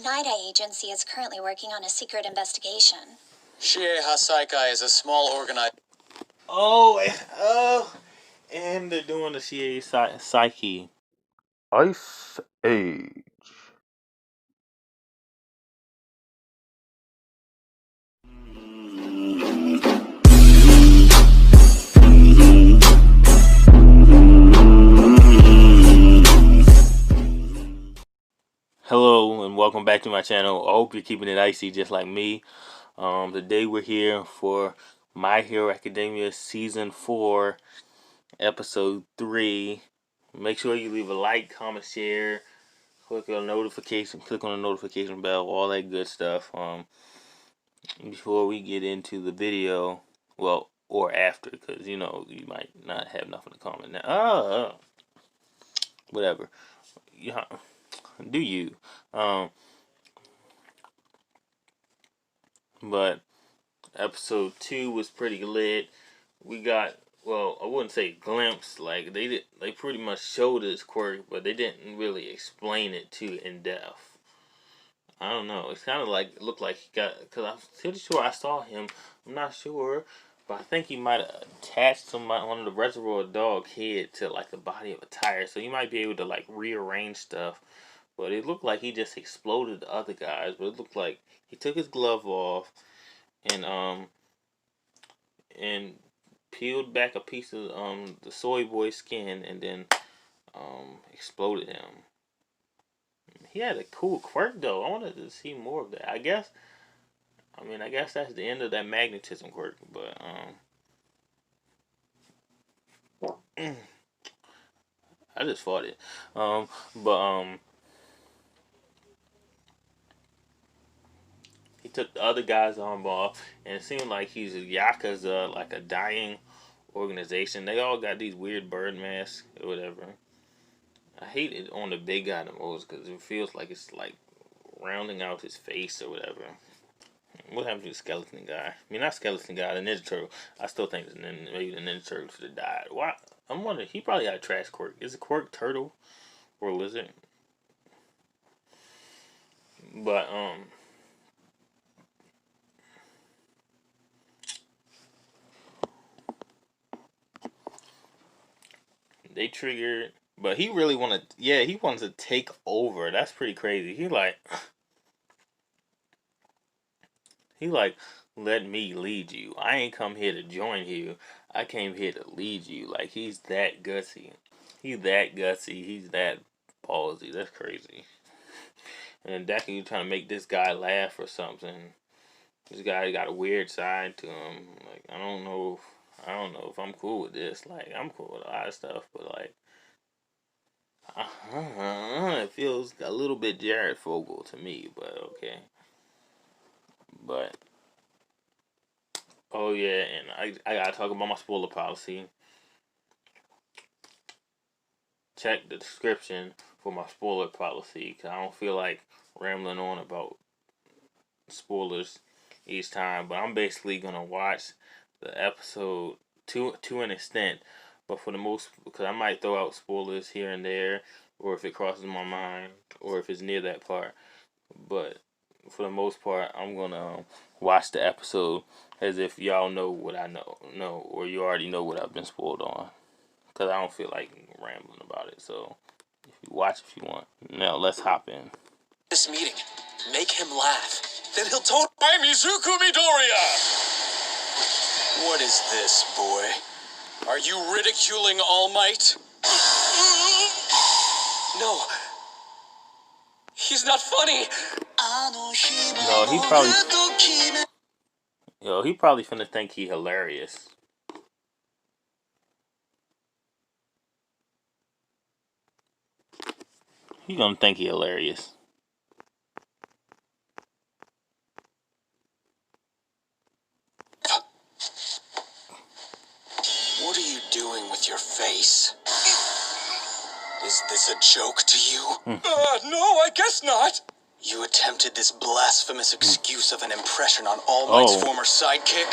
Night Eye Agency is currently working on a secret investigation. Shie Hasaikai is a small organization. And they're doing the CA Psyche. Ice Age. Hello and welcome back to my channel. I hope you're keeping it icy just like me. Today we're here for My Hero Academia Season 4, Episode 3. Make sure you leave a like, comment, share, click on the notification bell, all that good stuff. Before we get into the video, well, or after, because you know you might not have nothing to comment now. Whatever. Yeah, do you? But episode 2 was pretty lit. We got, well, I wouldn't say glimpse, like they pretty much showed his quirk, but they didn't really explain it too in depth. I don't know. It's kind of like, it looked like he got, because I'm pretty sure I saw him. I'm not sure, but I think he might have attached one of the Reservoir Dog head to like the body of a tire, so he might be able to like rearrange stuff. But it looked like he just exploded the other guys. But it looked like he took his glove off and peeled back a piece of the soy boy skin and then exploded him. He had a cool quirk though. I wanted to see more of that. I guess that's the end of that magnetism quirk, but I just fought it. He took the other guy's arm off, and it seemed like he's a Yakuza, like a dying organization. They all got these weird bird masks or whatever. I hate it on the big guy the most because it feels like it's like rounding out his face or whatever. What happened to the skeleton guy? I mean, not skeleton guy, the Ninja Turtle. I still think maybe the Ninja Turtle should have died. Why? I'm wondering, he probably got a trash quirk. Is a quirk turtle or lizard? But, they triggered, but he really he wants to take over. That's pretty crazy. He like, let me lead you. I ain't come here to join you. I came here to lead you. Like, he's that gutsy. He's that gutsy. He's that ballsy. That's crazy. And Deku trying to make this guy laugh or something. This guy got a weird side to him. Like, I don't know if I'm cool with this. Like, I'm cool with a lot of stuff, but like, it feels a little bit Jared Fogle to me, but okay. But oh yeah, and I gotta talk about my spoiler policy. Check the description for my spoiler policy, because I don't feel like rambling on about spoilers each time. But I'm basically gonna watch the episode to an extent, but for the most, because I might throw out spoilers here and there, or if it crosses my mind, or if it's near that part. But for the most part, I'm gonna watch the episode as if y'all know what I know, or you already know what I've been spoiled on, because I don't feel like rambling about it. So if you watch if you want. Now let's hop in. This meeting, make him laugh. Then he'll totally. I'm Izuku Midoriya! What is this, boy? Are you ridiculing All Might? No. He's not funny. No, he probably finna think he hilarious. He gonna think he hilarious. What are you doing with your face? Is this a joke to you? No, I guess not. You attempted this blasphemous excuse of an impression on All Might's former sidekick?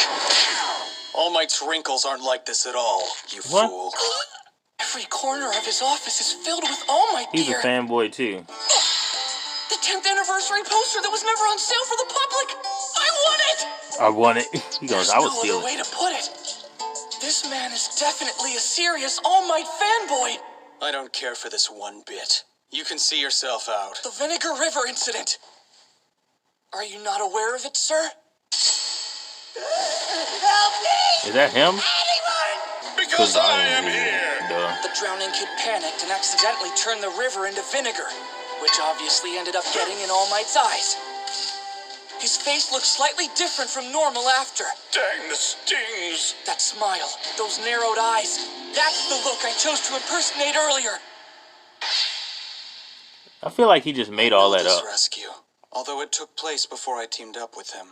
All Might's wrinkles aren't like this at all, you fool. Every corner of his office is filled with All Might gear. He's a fanboy too. The 10th anniversary poster that was never on sale for the public! I want it! I want it. He goes, There's I would no steal other way it. to put it. This man is definitely a serious All Might fanboy. I don't care for this one bit. You can see yourself out. The Vinegar River incident. Are you not aware of it, sir? Help me! Is that him? Anyone! Because I am here. Duh. The drowning kid panicked and accidentally turned the river into vinegar, which obviously ended up getting in All Might's eyes. His face looked slightly different from normal after. Dang the stings! That smile, those narrowed eyes, that's the look I chose to impersonate earlier. I feel like he just made all that This up. rescue, although it took place before I teamed up with him.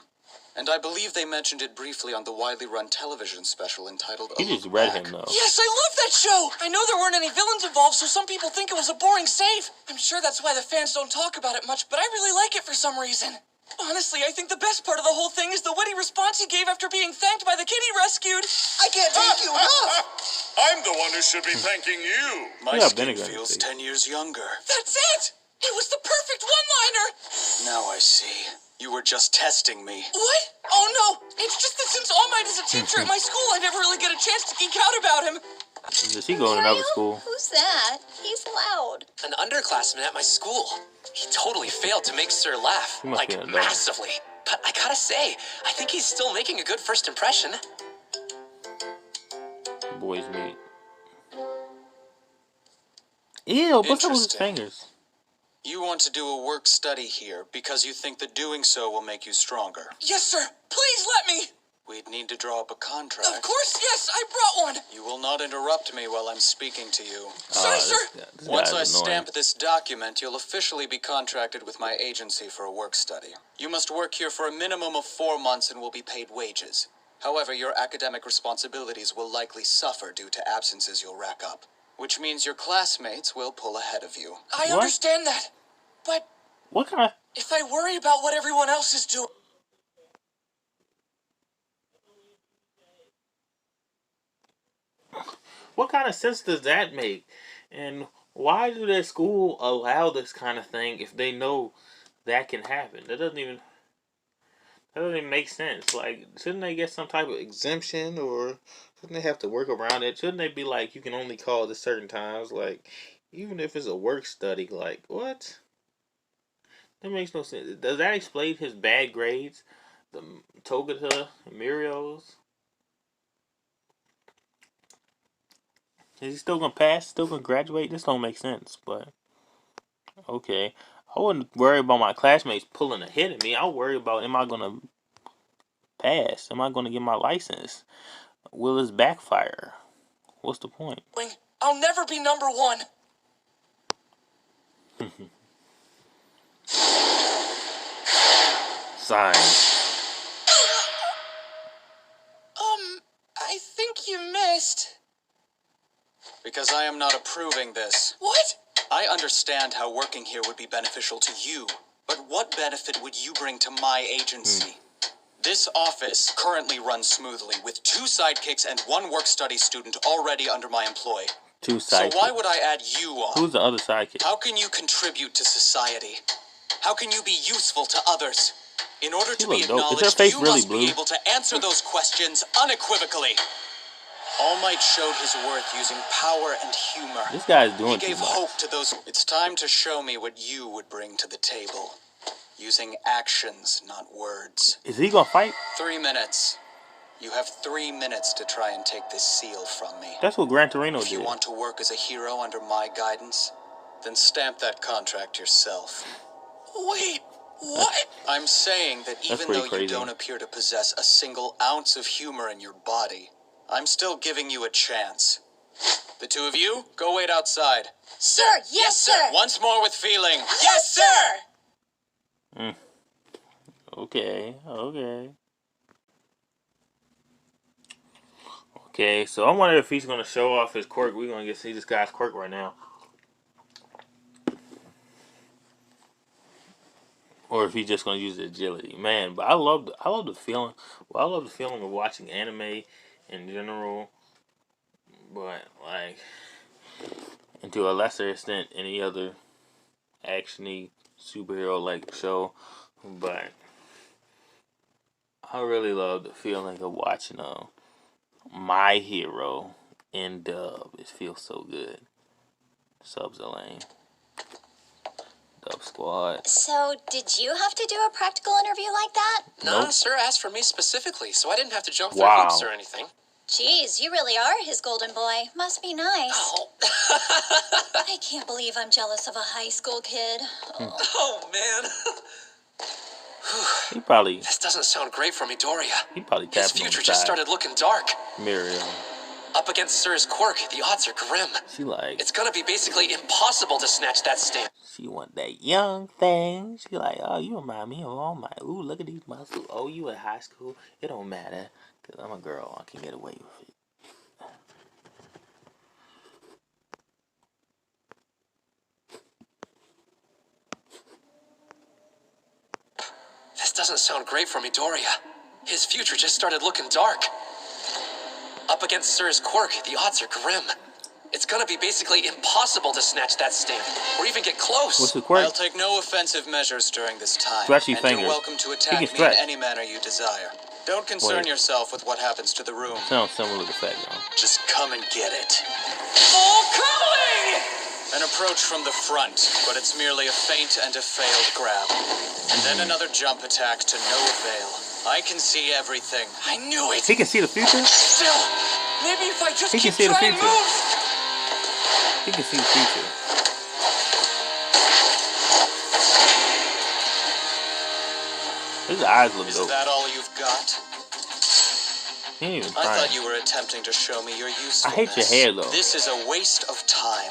And I believe they mentioned it briefly on the widely run television special entitled He A just Look read Back. him though. Yes, I love that show! I know there weren't any villains involved, so some people think it was a boring save. I'm sure that's why the fans don't talk about it much, but I really like it for some reason. Honestly, I think the best part of the whole thing is the witty response he gave after being thanked by the kid he rescued. I can't thank you enough! I'm the one who should be thanking you. My Yeah, skin vinegar in feels his face. 10 years younger. That's it! It was the perfect one-liner! Now I see. You were just testing me. What? Oh no! It's just that since All Might is a teacher at my school, I never really get a chance to geek out about him. Does he go to another school? Who's that? He's loud. An underclassman at my school. He totally failed to make Sir laugh, He must like be an adult. massively. But I gotta say, I think he's still making a good first impression. Boys meet. Ew, what's up with his Interesting. fingers? You want to do a work study here because you think that doing so will make you stronger. Yes, sir. Please let me. We'd need to draw up a contract. Of course, yes. I brought one. You will not interrupt me while I'm speaking to you. Sorry, sir. This Once guy's I annoying. stamp this document, you'll officially be contracted with my agency for a work study. You must work here for a minimum of 4 months and will be paid wages. However, your academic responsibilities will likely suffer due to absences you'll rack up, which means your classmates will pull ahead of you. I What? understand that, but What kind of... if I worry about what everyone else is doing... What kind of sense does that make? And why do their school allow this kind of thing if they know that can happen? That doesn't even make sense. Like, shouldn't they get some type of exemption, or shouldn't they have to work around it? Shouldn't they be like, you can only call at certain times? Like, even if it's a work study, like, what? That makes no sense. Does that explain his bad grades? The Togata and Muriel's? Is he still gonna pass? Still gonna graduate? This don't make sense, but okay. I wouldn't worry about my classmates pulling ahead of me. I'll worry about, am I gonna pass? Am I gonna get my license? Will this backfire? What's the point? I'll never be number one. Signs. I think you missed. Because I am not approving this. What? I understand how working here would be beneficial to you, but what benefit would you bring to my agency? This office currently runs smoothly with 2 sidekicks and 1 work-study student already under my employ. 2 So sidekicks. why would I add you on? Who's the other sidekick? How can you contribute to society? How can you be useful to others? In order to look be dope. Is her acknowledged, face you really must blue? be able to answer those questions unequivocally. All Might showed his worth using power and humor. This guy's He doing too gave much. hope to those. It's time to show me what you would bring to the table. Using actions, not words. Is he gonna fight? 3 minutes. You have 3 minutes to try and take this seal from me. That's what Gran Torino If you did. want to work as a hero under my guidance, then stamp that contract yourself. Wait, what? I'm saying that even pretty though you crazy. don't appear to possess a single ounce of humor in your body, I'm still giving you a chance. The 2 of you, go wait outside. Sir, yes, sir. Once more with feeling. Yes, sir! Okay. Okay, so I wonder if he's gonna show off his quirk. We're gonna get see this guy's quirk right now. Or if he's just gonna use the agility. Man, but I love the feeling. Well, I love the feeling of watching anime in general. But like, and to a lesser extent any other actiony superhero like show, but I really love the feeling of watching My Hero in dub. It feels so good. Subs are lame. Dub squad. So, did you have to do a practical interview like that? None, Nope. sir asked for me specifically, so I didn't have to jump through Wow. hoops or anything. Jeez, you really are his golden boy. Must be nice. Oh, I can't believe I'm jealous of a high school kid. oh man. He probably This doesn't sound great for Midoriya. He probably His tapped him on future the just side. started looking dark. Miriam. Up against Sir's quirk, the odds are grim. She like It's gonna be basically impossible to snatch that stamp. she want that young thing. She like, oh, you remind me of all my. Ooh, look at these muscles. Oh, you in high school? It don't matter, cause I'm a girl. I can get away with it. This doesn't sound great for Midoriya. His future just started looking dark. Up against Sir's quirk, the odds are grim. It's gonna be basically impossible to snatch that stamp, or even get close. What's the quirk? I'll take no offensive measures during this time. Stretchy and fingers. you're welcome to attack He me can stretch. in any manner you desire. Don't concern Wait. yourself with what happens to the room. Sounds similar to Fat Girl. Just come and get it. Full curling! An approach from the front, but it's merely a feint and a failed grab. And then another jump attack to no avail. I can see everything. I knew it! He can see the future. Still, maybe if I just He can keep see the trying future. moves. He can see the future. His eyes look Is dope. that all you've got? He ain't even I trying. thought you were attempting to show me your usefulness. I hate your hair, though. This is a waste of time.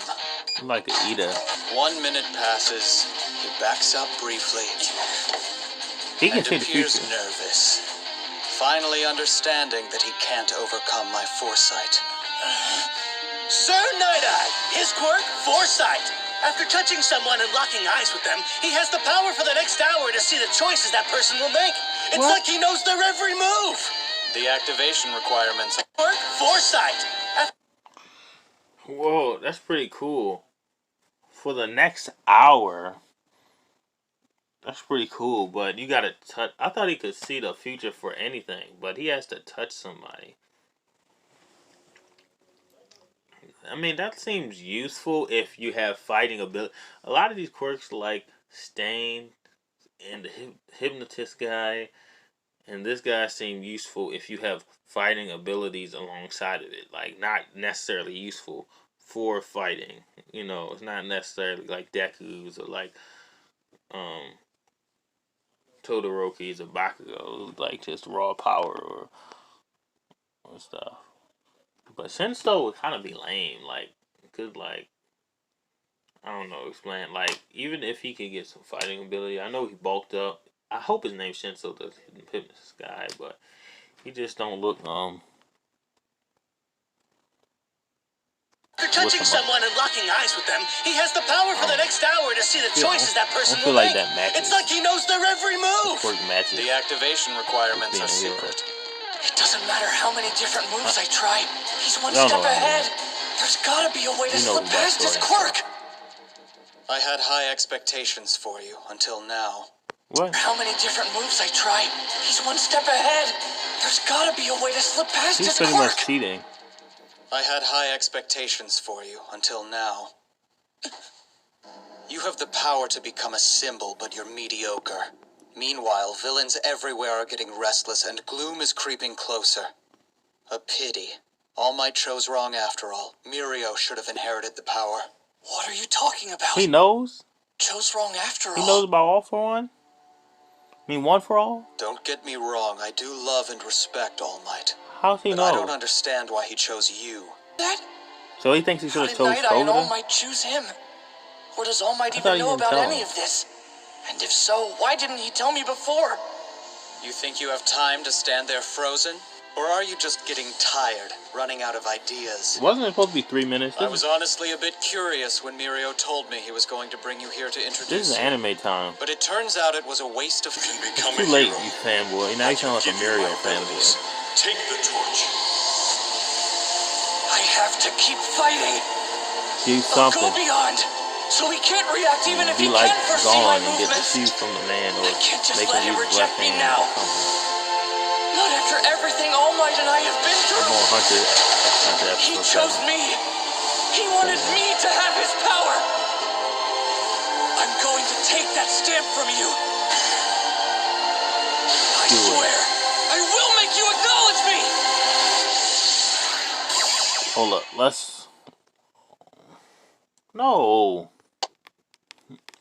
I'm like an eater. 1 minute passes. He backs up briefly He can and see the appears future. nervous. Finally understanding that he can't overcome my foresight. Sir Night-Eye, his quirk, foresight. After touching someone and locking eyes with them, he has the power for the next hour to see the choices that person will make. It's What? like he knows their every move. The activation requirements. Quirk, foresight. Whoa, that's pretty cool. For the next hour, that's pretty cool. But you gotta touch. I thought he could see the future for anything, but he has to touch somebody. I mean, that seems useful if you have fighting ability. A lot of these quirks, like Stain and the Hypnotist guy, and this guy seem useful if you have fighting abilities alongside of it. Like, not necessarily useful for fighting. You know, it's not necessarily like Deku's or like Todoroki's or Bakugo's, like just raw power or stuff. But Shinso would kind of be lame. Like, could like, I don't know, explain. Like, even if he could get some fighting ability, I know he bulked up. I hope his name's Shinso, the Hypnotist guy, but he just don't look After touching someone and locking eyes with them, he has the power for the next hour to see the choices that person I feel will like make. that matches. It's like he knows their every move. quirk matches. The activation requirements Being are a hero. secret. It doesn't matter how many different moves I try. He's one Y'all step know what I mean. ahead. There's gotta be a way to You know slip the past his backstory. quirk. I had high expectations for you until now. What? How many different moves I try. He's one step ahead. There's gotta be a way to slip past He's his pretty quirk. much cheating. I had high expectations for you until now. You have the power to become a symbol, but you're mediocre. Meanwhile, villains everywhere are getting restless and gloom is creeping closer. A pity. All Might chose wrong after all. Mirio should have inherited the power. What are you talking about? He knows. Chose wrong after all. He knows about all for one. I mean, one for all. Don't get me wrong, I do love and respect All Might. How's he But I know? don't understand why he chose you. that. So he thinks he How should have did chose Night-Eye and All Soda. Might choose him? Or does All Might I even thought he know didn't about tell any him. of this? And if so, why didn't he tell me before? You think you have time to stand there frozen? Or are you just getting tired, running out of ideas? Wasn't it supposed to be 3 minutes? I was honestly a bit curious when Mirio told me he was going to bring you here to This introduce is you. anime time. But it turns out it was a waste of... Can It's become too a late, hero. you fanboy. Now you sound like a Give you Mario my abilities. fanboy. Take the torch. I have to keep fighting. Do I'll go something. beyond. So he can't react even if Be he like can foresee my gone and get the movements. shoes from the man, or I can't just make let him him use his left reject me hand now. or something. Not after everything All Might and I have been I'm through. on Hunter He episode chose 7. me. He wanted me to have his power. I'm going to take that stamp from you. I swear, I will make you acknowledge me. Hold up, let's... No!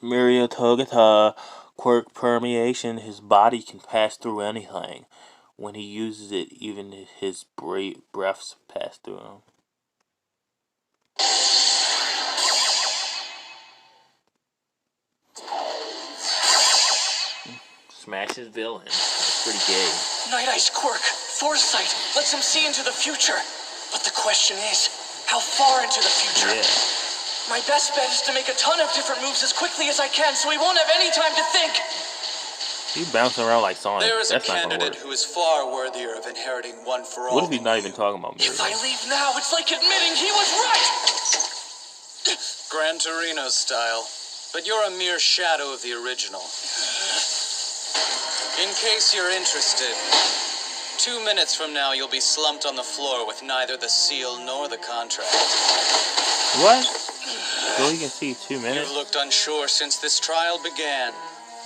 Myriotogata quirk permeation. His body can pass through anything. When he uses it, even his breaths pass through him. Smash his villain. That's pretty gay. Night Eye's quirk, foresight, lets him see into the future. But the question is, how far into the future? Yeah. My best bet is to make a ton of different moves as quickly as I can so he won't have any time to think. He's bouncing around like Sonic. There is a That's not gonna candidate work. who is far worthier of inheriting One for All. What if he's than not you. even talking about If I Myrio? leave now, it's like admitting he was right. Gran Torino style, but you're a mere shadow of the original. In case you're interested, 2 minutes from now you'll be slumped on the floor with neither the seal nor the contract. What? So he can see 2 minutes? You've looked unsure since this trial began,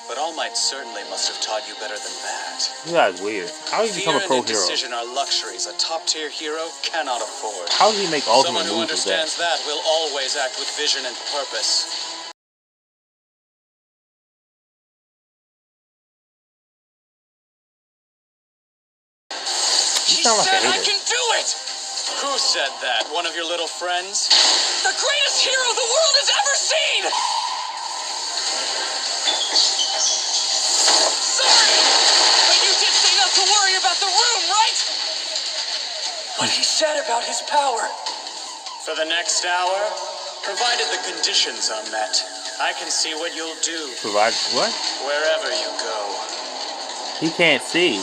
but All Might certainly must have taught you better than that. You guys weird. How did he become a Fear pro and hero? indecision are luxuries a top-tier hero cannot afford. How did he make ultimate Someone who moves with that? understands that will always act with vision and purpose. You He sound like a said I hater. can do it. Who said that? One of your little friends? The greatest hero the world has ever seen. Sorry, but you did say not to worry about the room, right? What he said about his power. For the next hour, provided the conditions are met, I can see what you'll do Provide what? wherever you go. He can't see.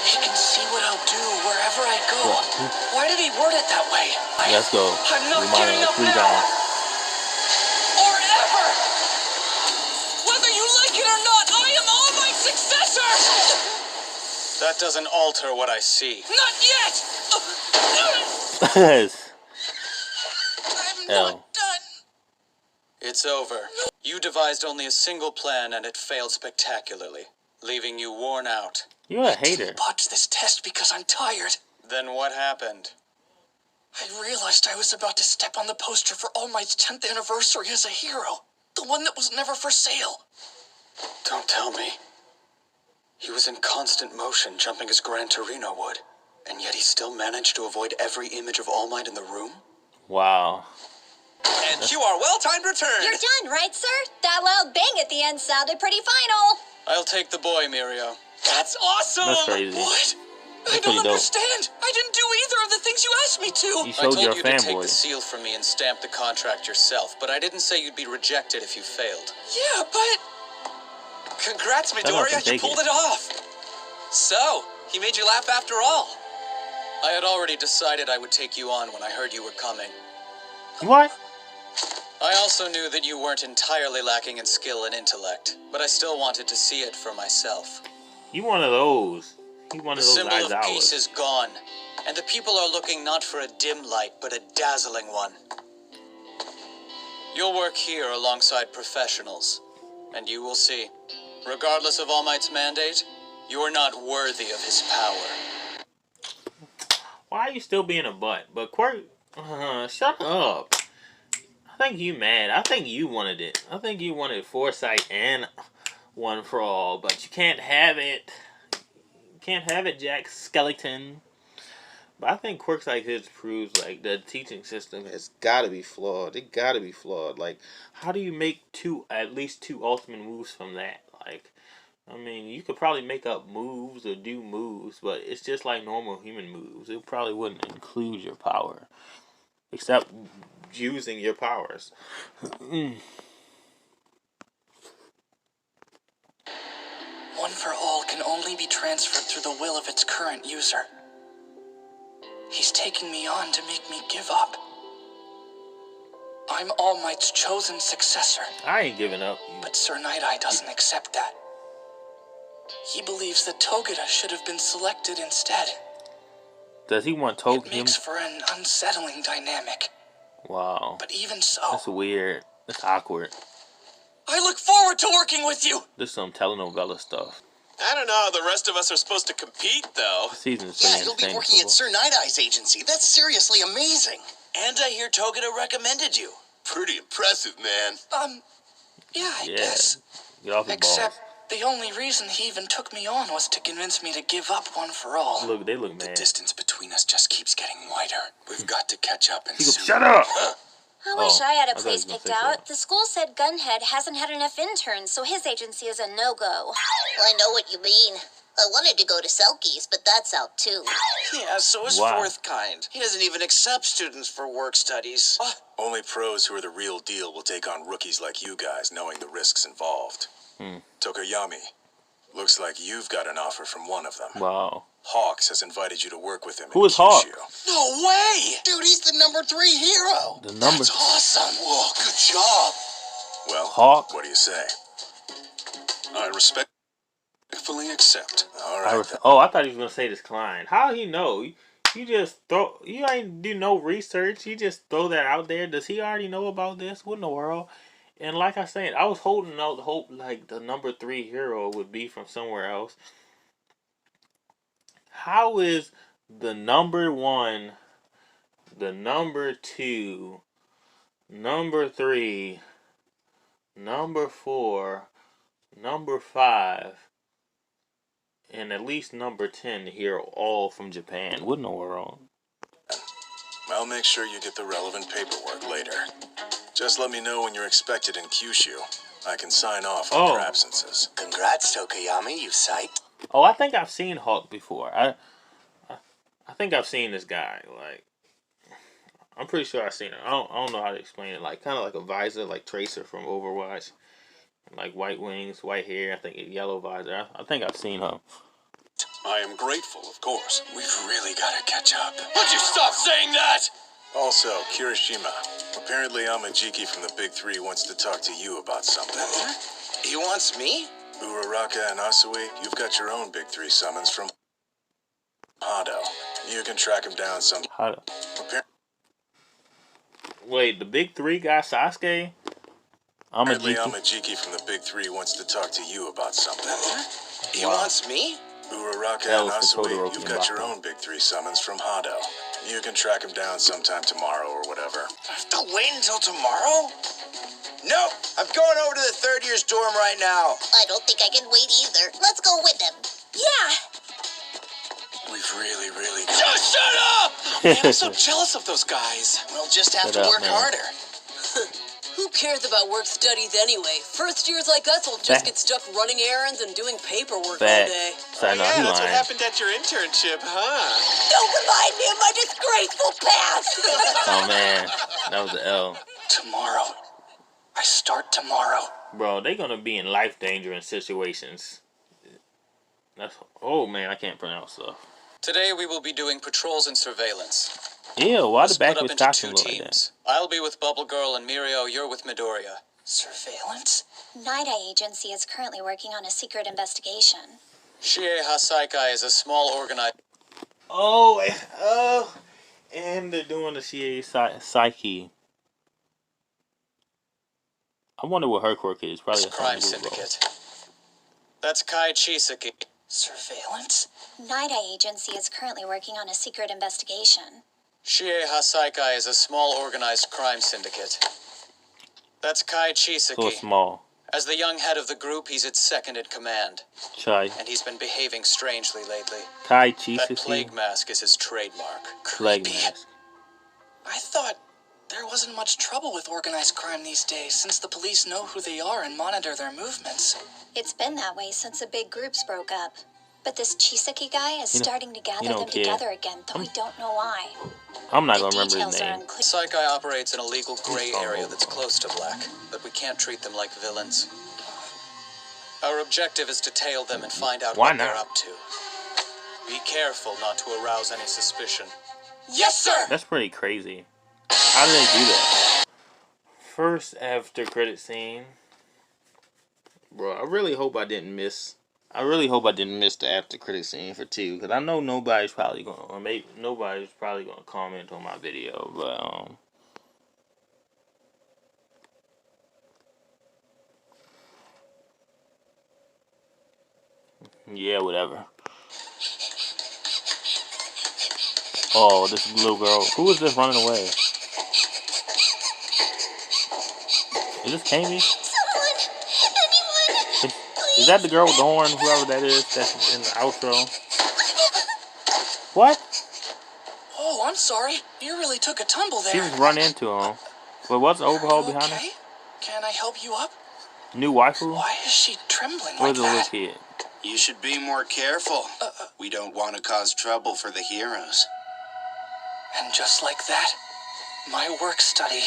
He can see what I'll do wherever I go. What? Why did he word it that way? Let's go. I'm not Remind giving him up 3 now. times. Or ever. Whether you like it or not, I am All Might's successor. That doesn't alter what I see. Not yet. I'm Hell. not done. It's over. You devised only a single plan and it failed spectacularly, leaving you worn out. You're a hater. Botched this test because I'm tired. Then what happened? I realized I was about to step on the poster for All Might's 10th anniversary as a hero. The one that was never for sale. Don't tell me. He was in constant motion, jumping as Gran Torino would, and yet he still managed to avoid every image of All Might in the room? Wow. And you are well-timed return. You're done, right, sir? That loud bang at the end sounded pretty final. I'll take the boy, Myrio. That's awesome. That's crazy. What? I That's don't pretty dope. understand. I didn't do either of the things you asked me to. You I showed told you're a you to take the fanboy. seal from me and stamp the contract yourself, but I didn't say you'd be rejected if you failed. Yeah, but... Congrats, Shut up Midoriya, and you take pulled it. it off. So, he made you laugh after all. I had already decided I would take you on when I heard you were coming. What? I also knew that you weren't entirely lacking in skill and intellect, but I still wanted to see it for myself. You one of those. You one The of those symbol of peace Aizawas. is gone, and the people are looking not for a dim light, but a dazzling one. You'll work here alongside professionals, and you will see. Regardless of All Might's mandate, you are not worthy of his power. Why are you still being a butt? But Quirk, shut up. I think you mad. I think you wanted it. I think you wanted Foresight and One for All, but you can't have it. You can't have it, Jack Skellington. But I think quirks like his proves like the teaching system has got to be flawed. It got to be flawed. Like, how do you make at least two ultimate moves from that? Like, I mean, you could probably make up moves or do moves, but it's just like normal human moves. It probably wouldn't include your power, except using your powers. One for All can only be transferred through the will of its current user. He's taking me on to make me give up. I'm All Might's chosen successor. I ain't giving up. But Sir Night-Eye doesn't accept that. He believes that Togeda should have been selected instead. Does he want It makes for an unsettling dynamic. Wow. But even so, That's weird. That's awkward. I look forward to working with you. This is some telenovela stuff. I don't know how the rest of us are supposed to compete, though. Season 3. Yeah, he'll be working at Sir Night-Eye's agency. That's seriously amazing. And I hear Togeda recommended you. Pretty impressive, man. Yeah, I Yeah. guess. Get off the Except balls. the only reason he even took me on was to convince me to give up one for all. Look, they look The mad. distance between us just keeps getting wider. We've got to catch up and He goes, soon. shut up! I wish I had a I thought place you were gonna picked say out. something. The school said Gunhead hasn't had enough interns, so his agency is a no-go. I know what you mean. I wanted to go to Selkies, but that's out too. Yeah, so is Wow. Fourth Kind. He doesn't even accept students for work studies. Only pros who are the real deal will take on rookies like you guys, knowing the risks involved. Tokoyami, looks like you've got an offer from one of them. Wow. Hawks has invited you to work with him. Who in is Hawk? Kyushu. No way! Dude, he's the #3 hero. The number. That's awesome. Whoa, good job. Well, Hawk. what do you say? I respectfully accept. All right. then. I thought he was gonna say this Klein. How he know? You just throw. You ain't do no research. You just throw that out there. Does he already know about this? What in the world? And like I said, I was holding out hope like the #3 hero would be from somewhere else. How is the #1, the #2, #3, #4, #5, and at least #10 here all from Japan? What in the world? I'll make sure you get the relevant paperwork later. Just let me know when you're expected in Kyushu. I can sign off on your absences. Congrats, Tokoyami, you psyched. Oh, I think I've seen Hawk before. I think I've seen this guy. Like, I'm pretty sure I've seen him. I don't know how to explain it. Like, kind of like a visor, like Tracer from Overwatch. Like white wings, white hair. I think a yellow visor. I think I've seen him. I am grateful, of course. We've really got to catch up. Would you stop saying that? Also, Kirishima. Apparently Amajiki from the Big Three wants to talk to you about something. He wants me? Uraraka and Asui, you've got your own Big Three summons from Hado. You can track him down some. Wait, the Big Three got Sasuke? Apparently Amajiki? Amajiki from the Big Three wants to talk to you about something. He wants me? Uraraka That and was the Asui, Todoroki you've got your Mbaka. own Big Three summons from Hado. You can track him down sometime tomorrow or whatever. I have to wait until tomorrow? Nope, I'm going over to the third year's dorm right now. I don't think I can wait either. Let's go with him. Yeah! We've really Just shut up! Man, I'm so jealous of those guys. We'll just have Shut to up, work man. harder. Who cares about work studies anyway? First years like us will just get stuck running errands and doing paperwork all Facts. day. So I know he lying. at your internship, huh? Don't remind me of my disgraceful past! Oh man, that was the L. Tomorrow. I start tomorrow. Bro, they gonna be in life danger in situations. That's man, I can't pronounce stuff. Today we will be doing patrols and surveillance. Ew, why We'll the split back up was into costume two look like that? teams. I'll be with Bubble Girl and Mirio, you're with Midoriya. Surveillance? Night-Eye Agency is currently working on a secret investigation. Shie Hasaikai is a small organized... And they're doing the CA Psyche. I wonder what her quirk is. Probably a crime something to do with syndicate. That's Kai Chisaki. Surveillance? Night-Eye Agency is currently working on a secret investigation. Shie Hasaikai is a small organized crime syndicate. That's Kai So Chisaki. small. As the young head of the group, he's its second in command. Chai. And he's been behaving strangely lately. Kai That Chisaki. plague mask is his trademark. Plague Creepy. mask. I thought there wasn't much trouble with organized crime these days since the police know who they are and monitor their movements. It's been that way since the big groups broke up. But this Chisaki guy is You don't- starting to gather you don't them care. together again, though we don't know why. I'm not The gonna remember his details are name. unclear. Saikai operates in a legal gray Oh. area that's close to black, but we can't treat them like villains. Our objective is to tail them and find out Why what they're not? up to. Be careful not to arouse any suspicion. Yes, sir! That's pretty crazy. How do they do that? first after credit scene, bro. I really hope I didn't miss. I really hope I didn't miss the after credit scene for 2, because I know nobody's probably gonna, or maybe nobody's probably gonna comment on my video, but yeah, whatever. Oh, this little girl. Who is this running away? Is this Kami? Someone! Anyone! Is that the girl with the horn? Whoever that is, that's in the outro. What? Oh, I'm sorry. You really took a tumble there. She just run into him. But what's the overhaul Are you behind okay? her? Can I help you up? New waifu? Why is she trembling Where's like the that? little kid? You should be more careful. We don't want to cause trouble for the heroes. And just like that, my work study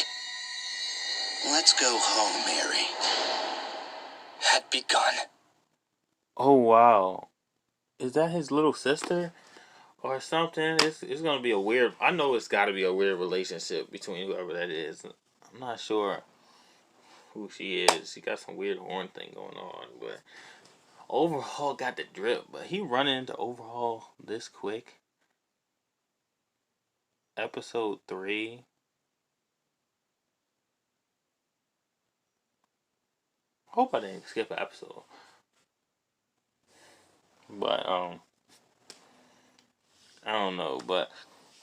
Let's go home, Mary. had begun. Oh, wow. Is that his little sister? Or something? It's gonna be a weird... I know it's gotta be a weird relationship between whoever that is. I'm not sure who she is. She got some weird horn thing going on, but... Overhaul got the drip, but he running into Overhaul this quick. Episode 3. Hope I didn't skip an episode. But I don't know, but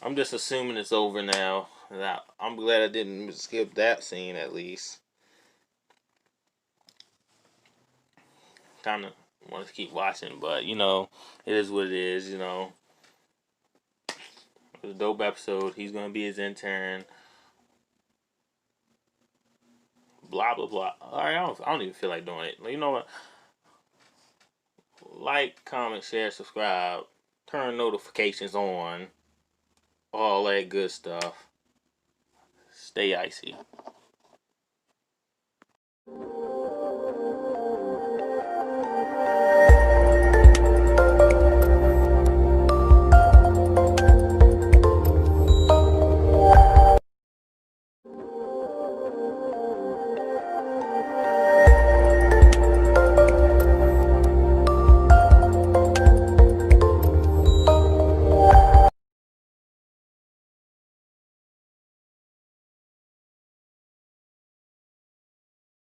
I'm just assuming it's over now. And I'm glad I didn't skip that scene at least. Kind of want to keep watching, but you know, it is what it is. You know, it was a dope episode. He's gonna be his intern. Blah blah blah. All right, I don't even feel like doing it. You know what? Like, comment, share, subscribe, turn notifications on, all that good stuff. Stay icy.